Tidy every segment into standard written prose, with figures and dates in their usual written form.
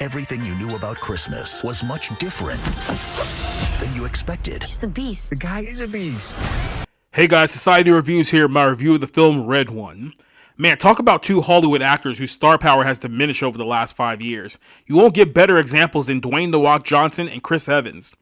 everything you knew about Christmas was much different than you expected. He's a beast. The guy is a beast. Hey guys, Society Reviews here, my review of the film Red One. Man, talk about two Hollywood actors whose star power has diminished over the last 5 years. You won't get better examples than Dwayne The Rock Johnson and Chris Evans.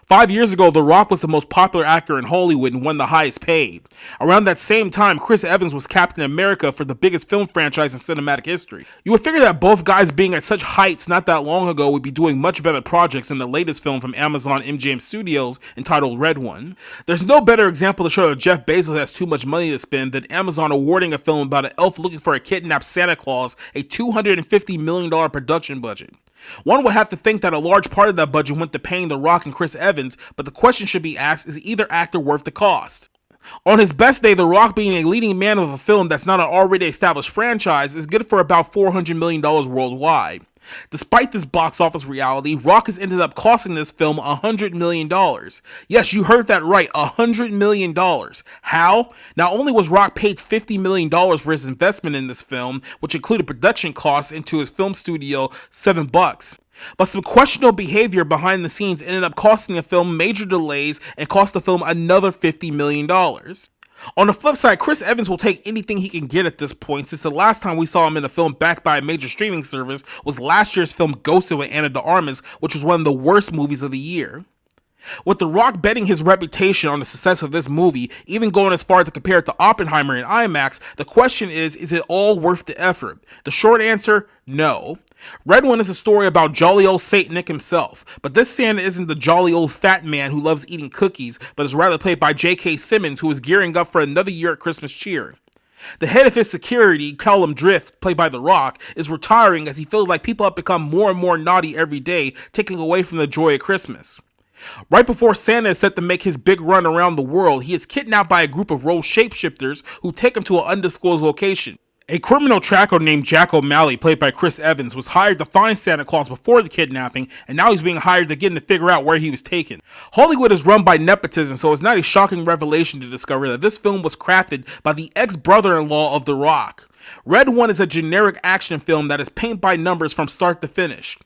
5 years ago, The Rock was the most popular actor in Hollywood and won the highest paid. Around that same time, Chris Evans was Captain America for the biggest film franchise in cinematic history. You would figure that both guys being at such heights not that long ago would be doing much better projects than the latest film from Amazon MGM Studios entitled Red One. There's no better example to show that Jeff Bezos has too much money to spend than Amazon awarding a film about an elf looking for a kidnapped Santa Claus a $250 million production budget. One would have to think that a large part of that budget went to paying The Rock and Chris Evans, but the question should be asked, is either actor worth the cost? On his best day, The Rock being a leading man of a film that's not an already established franchise is good for about $400 million worldwide. Despite this box office reality, Rock has ended up costing this film $100 million. Yes, you heard that right, $100 million. How? Not only was Rock paid $50 million for his investment in this film, which included production costs into his film studio, $7, but some questionable behavior behind the scenes ended up costing the film major delays and cost the film another $50 million. On the flip side, Chris Evans will take anything he can get at this point, since the last time we saw him in a film backed by a major streaming service was last year's film Ghosted with Ana de Armas, which was one of the worst movies of the year. With The Rock betting his reputation on the success of this movie, even going as far to compare it to Oppenheimer in IMAX, the question is it all worth the effort? The short answer, no. Red One is a story about jolly old Saint Nick himself, but this Santa isn't the jolly old fat man who loves eating cookies, but is rather played by J.K. Simmons, who is gearing up for another year at Christmas cheer. The head of his security, Callum Drift, played by The Rock, is retiring as he feels like people have become more and more naughty every day, taking away from the joy of Christmas. Right before Santa is set to make his big run around the world, he is kidnapped by a group of rogue shapeshifters who take him to an undisclosed location. A criminal tracker named Jack O'Malley, played by Chris Evans, was hired to find Santa Claus before the kidnapping, and now he's being hired again to figure out where he was taken. Hollywood is run by nepotism, so it's not a shocking revelation to discover that this film was crafted by the ex-brother-in-law of The Rock. Red One is a generic action film that is paint by numbers from start to finish.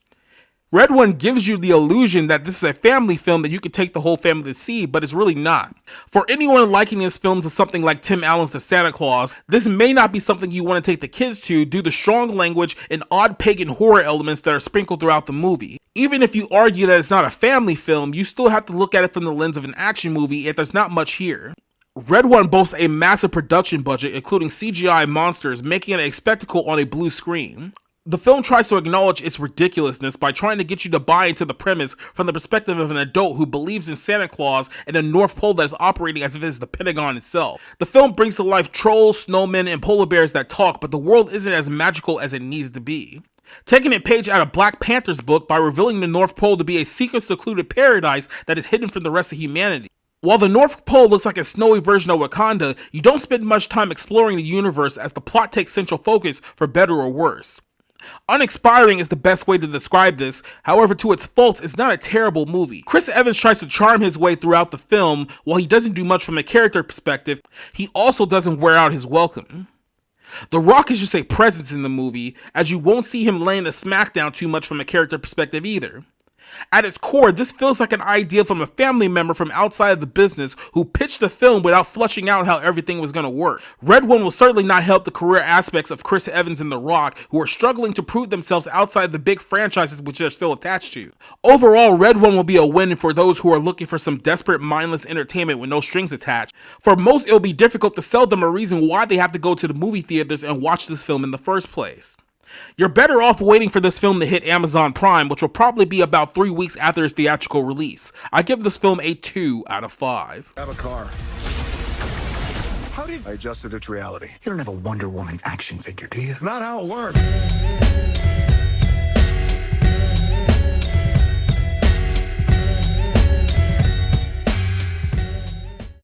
Red One gives you the illusion that this is a family film that you can take the whole family to see, but it's really not. For anyone liking this film to something like Tim Allen's The Santa Claus, this may not be something you want to take the kids to due to strong language and odd pagan horror elements that are sprinkled throughout the movie. Even if you argue that it's not a family film, you still have to look at it from the lens of an action movie, and there's not much here. Red One boasts a massive production budget, including CGI monsters, making it a spectacle on a blue screen. The film tries to acknowledge its ridiculousness by trying to get you to buy into the premise from the perspective of an adult who believes in Santa Claus and a North Pole that is operating as if it is the Pentagon itself. The film brings to life trolls, snowmen, and polar bears that talk, but the world isn't as magical as it needs to be. Taking a page out of Black Panther's book by revealing the North Pole to be a secret secluded paradise that is hidden from the rest of humanity. While the North Pole looks like a snowy version of Wakanda, you don't spend much time exploring the universe as the plot takes central focus for better or worse. Uninspiring is the best way to describe this, however to its faults it's not a terrible movie. Chris Evans tries to charm his way throughout the film. While he doesn't do much from a character perspective, he also doesn't wear out his welcome. The Rock is just a presence in the movie, as you won't see him laying the smackdown too much from a character perspective either. At its core, this feels like an idea from a family member from outside of the business who pitched the film without fleshing out how everything was going to work. Red One will certainly not help the career aspects of Chris Evans and The Rock, who are struggling to prove themselves outside the big franchises which they're still attached to. Overall, Red One will be a win for those who are looking for some desperate, mindless entertainment with no strings attached. For most, it'll be difficult to sell them a reason why they have to go to the movie theaters and watch this film in the first place. You're better off waiting for this film to hit Amazon Prime, which will probably be about 3 weeks after its theatrical release. I give this film a 2 out of 5. I have a car. How did I adjusted it to reality? You don't have a Wonder Woman action figure, do you? Not how it works.